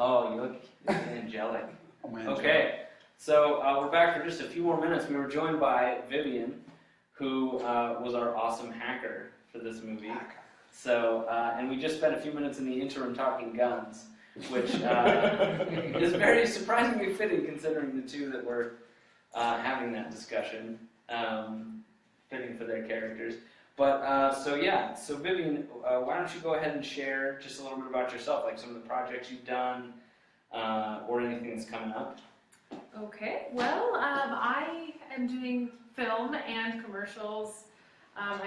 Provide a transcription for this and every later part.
Oh, you look angelic. I'm angelic. Okay, so we're back for just a few more minutes. We were joined by Vivian, who was our awesome hacker for this movie. So, and we just spent a few minutes in the interim talking guns, which is very surprisingly fitting considering the two that were having that discussion, fitting for their characters. But, so Vivian, why don't you go ahead and share just a little bit about yourself, like some of the projects you've done, or anything that's coming up. Okay, well, I am doing film and commercials. I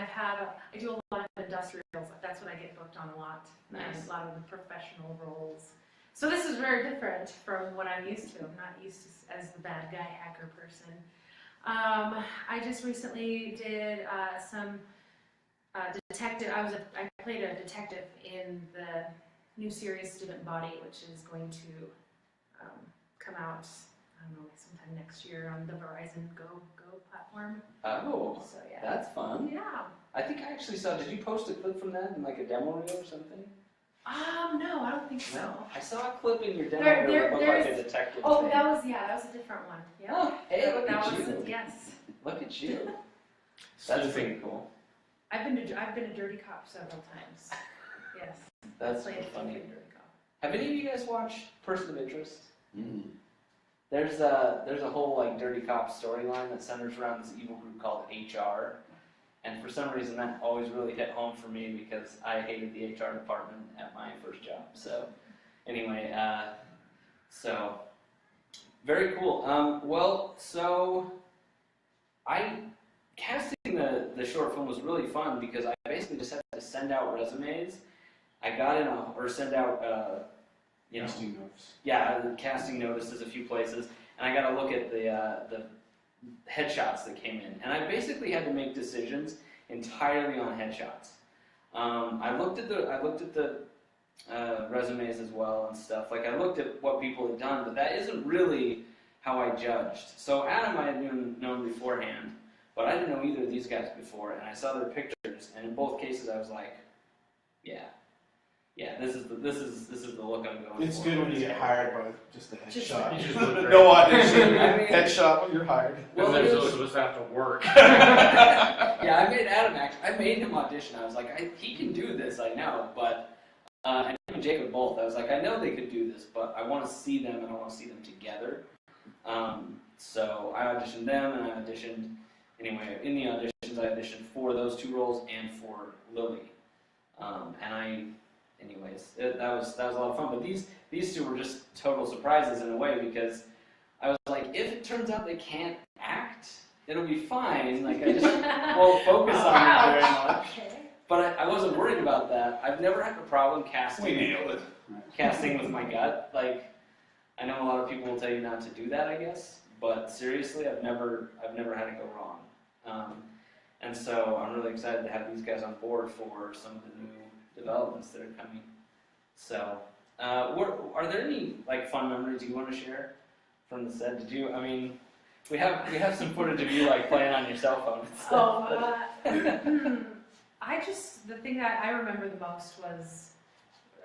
do a lot of industrials, that's what I get booked on a lot. Nice. And a lot of the professional roles. So this is very different from what I'm used to. I'm not used to as the bad guy hacker person. I just recently did some detective. I played a detective in the new series Student Body, which is going to come out, I don't know, sometime next year on the Verizon Go platform. Oh, So yeah. that's fun. Yeah. I think I actually saw, did you post a clip from that in like a demo reel or something? No, I don't think so. No. I saw a clip in your demo There- reel that looked like a there's- detective Oh, thing. that was a different one. Yeah. Oh, hey, look that at was you. yes. Look at you. That's pretty cool. I've been a dirty cop several times. Yes. That's Played a funny. dirty cop. Have any of you guys watched Person of Interest? Mm. There's a whole like dirty cop storyline that centers around this evil group called HR, and for some reason that always really hit home for me because I hated the HR department at my first job. So anyway, so very cool. Casting the short film was really fun because I basically just had to send out resumes. I got send out Casting notes. yeah, the casting notices a few places, and I got to look at the headshots that came in, and I basically had to make decisions entirely on headshots. I looked at the resumes as well and stuff. Like I looked at what people had done, but that isn't really how I judged. So Adam I had known beforehand, but I didn't know either of these guys before, and I saw their pictures, and in both cases I was like, yeah, this is the look I'm going It's for. good when you get hired by just a Just- headshot. You just look great. No audition. I mean- Headshot when you're hired. Well, and it there's was- those of us that have to work. Yeah, I made Adam I made him audition. I was like, he can do this, I know, but and him and Jacob both. I was like, I know they could do this, but I want to see them and I want to see them together. So I auditioned them, and I auditioned anyway. In the auditions, I auditioned for those two roles and for Lily. That was a lot of fun. But these two were just total surprises in a way because I was like, if it turns out they can't act, it'll be fine. Like I just won't focus on it very much. Okay. But I wasn't worried about that. I've never had a problem We casting nailed it. with my gut. Like I know a lot of people will tell you not to do that, I guess. But seriously, I've never had it go wrong. And so I'm really excited to have these guys on board for some of the new developments that are coming. So, are there any like fun memories you want to share from the set? Did you? I mean, we have some footage of you like playing on your cell phone and stuff. The thing that I remember the most was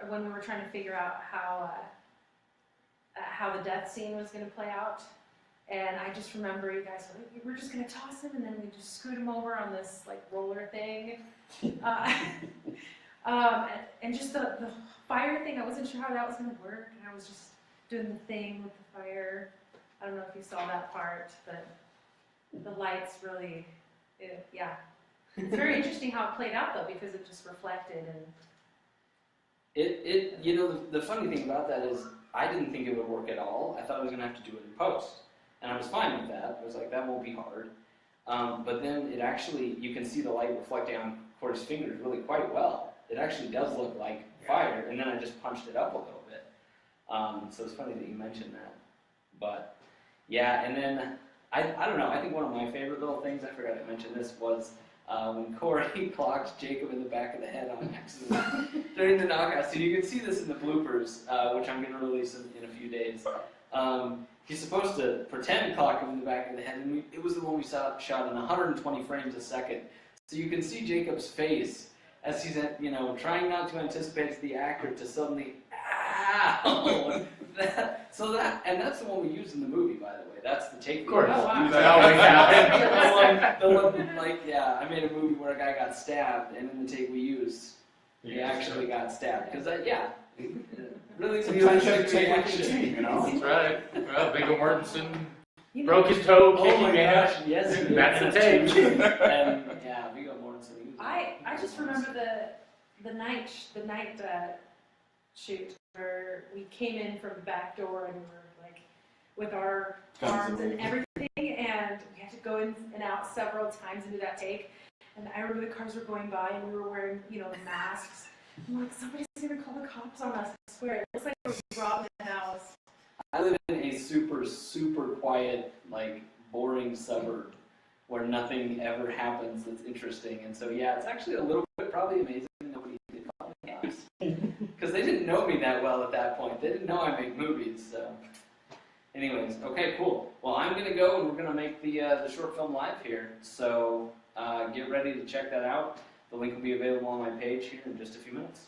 when we were trying to figure out how the death scene was going to play out. And I just remember you guys were like, we're just going to toss him, and then we just scoot him over on this like roller thing. And just the fire thing, I wasn't sure how that was going to work, and I was just doing the thing with the fire. I don't know if you saw that part, but the lights really, yeah. It's very interesting how it played out though, because it just reflected and. The funny thing about that is I didn't think it would work at all. I thought I was going to have to do it in post. And I was fine with that. I was like, that won't be hard. But then it actually, you can see the light reflecting on Corey's fingers really quite well. It actually does look like fire. And then I just punched it up a little bit. So it's funny that you mentioned that. But yeah, and then, I don't know, I think one of my favorite little things, I forgot to mention this, was when Corey clocked Jacob in the back of the head on accident during the knockout. So you can see this in the bloopers, which I'm going to release in a few days. He's supposed to pretend to clock him in the back of the head, and it was the one we shot in 120 frames a second. So you can see Jacob's face as he's, trying not to anticipate the actor to suddenly, ow! So that's the one we used in the movie, by the way. That's the take. Of course, Oh, wow. that always happens. the one, like, yeah, I made a movie where a guy got stabbed, and in the take we used, he actually got stabbed. Because really Sometimes you have fantastic to take what you reaction. see, you know? That's right. Well, Viggo Mortensen You know, broke his toe Oh kicking my ass. gosh, yes, he did. That's the tape. And yeah, Viggo Mortensen. he was I just remember the night shoot where we came in from the back door and we were like with our Guns arms and blazing. everything, and we had to go in and out several times into that take. And I remember the cars were going by and we were wearing, masks. I'm like, somebody's gonna call the cops on us. I swear, it looks like we're robbing the house. I live in a super, super quiet, like, boring suburb where nothing ever happens that's interesting. And so, yeah, it's actually a little bit probably amazing nobody did call the cops. Because they didn't know me that well at that point. They didn't know I make movies, so. Anyways, okay, cool. Well, I'm going to go and we're going to make the short film live here. So get ready to check that out. The link will be available on my page here in just a few minutes.